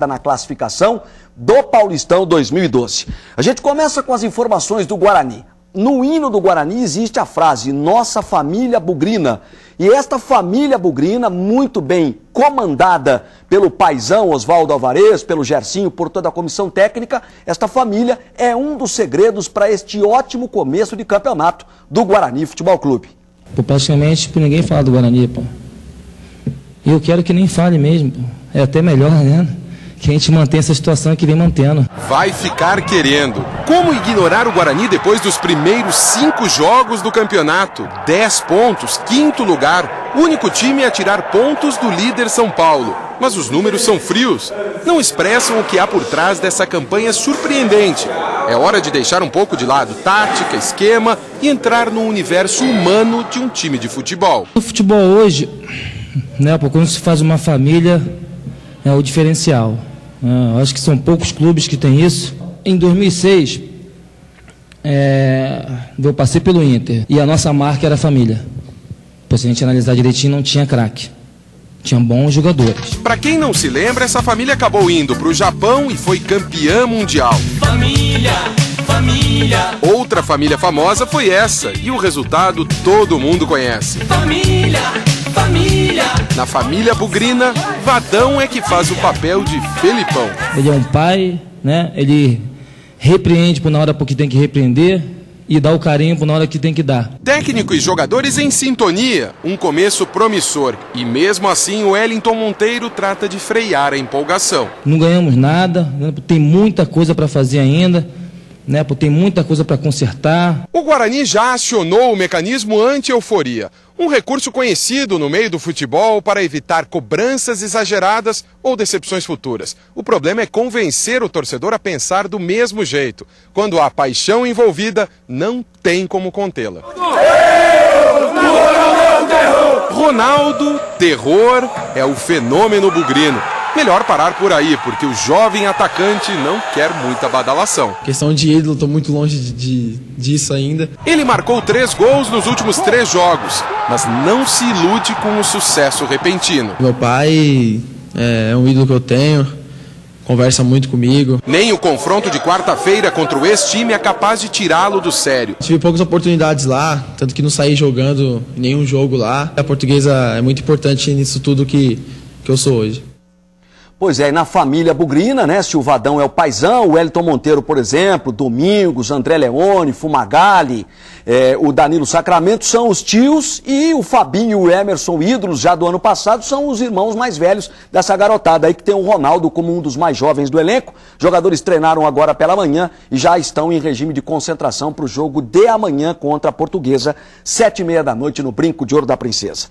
na classificação do Paulistão 2012. A gente começa com as informações do Guarani. No hino do Guarani existe a frase Nossa Família Bugrina. E esta família bugrina, muito bem comandada pelo paizão Oswaldo Alvarez, pelo Gersinho, por toda a comissão técnica, esta família é um dos segredos para este ótimo começo de campeonato do Guarani Futebol Clube. Pô, praticamente ninguém fala do Guarani, pô. E eu quero que nem fale mesmo, pô. É até melhor, né? Que a gente mantenha essa situação que vem mantendo. Vai ficar querendo. Como ignorar o Guarani depois dos primeiros 5 jogos do campeonato? 10 pontos, 5º lugar. Único time a tirar pontos do líder São Paulo. Mas os números são frios. Não expressam o que há por trás dessa campanha surpreendente. É hora de deixar um pouco de lado tática, esquema e entrar no universo humano de um time de futebol. O futebol hoje, né, quando se faz uma família, é o diferencial. Eu acho que são poucos clubes que têm isso. Em 2006, eu passei pelo Inter e a nossa marca era a família. Pô, se a gente analisar direitinho, não tinha craque. Tinha bons jogadores. Para quem não se lembra, essa família acabou indo para o Japão e foi campeã mundial. Família, família. Outra família famosa foi essa e o resultado todo mundo conhece. Família, família. Na família bugrina, Vadão é que faz o papel de Felipão. Ele é um pai, né? Ele repreende na hora que tem que repreender e dá o carinho na hora que tem que dar. Técnico e jogadores em sintonia, um começo promissor. E mesmo assim o Wellington Monteiro trata de frear a empolgação. Não ganhamos nada, tem muita coisa para fazer ainda, né? Tem muita coisa para consertar. O Guarani já acionou o mecanismo anti-euforia. Um recurso conhecido no meio do futebol para evitar cobranças exageradas ou decepções futuras. O problema é convencer o torcedor a pensar do mesmo jeito. Quando há paixão envolvida, não tem como contê-la. Ronaldo, terror, é o fenômeno bugrino. Melhor parar por aí, porque o jovem atacante não quer muita badalação. Questão de ídolo, estou muito longe disso ainda. Ele marcou 3 gols nos últimos 3 jogos, mas não se ilude com o sucesso repentino. Meu pai é um ídolo que eu tenho, conversa muito comigo. Nem o confronto de quarta-feira contra o ex-time é capaz de tirá-lo do sério. Tive poucas oportunidades lá, tanto que não saí jogando nenhum jogo lá. A Portuguesa é muito importante nisso tudo que eu sou hoje. Pois é, e na família bugrina, né, se o Vadão é o paizão, o Wellington Monteiro, por exemplo, Domingos, André Leone, Fumagalli, o Danilo Sacramento são os tios e o Fabinho e o Emerson, ídolos já do ano passado, são os irmãos mais velhos dessa garotada aí que tem o Ronaldo como um dos mais jovens do elenco. Jogadores treinaram agora pela manhã e já estão em regime de concentração para o jogo de amanhã contra a Portuguesa, 7h30 da noite no Brinco de Ouro da Princesa.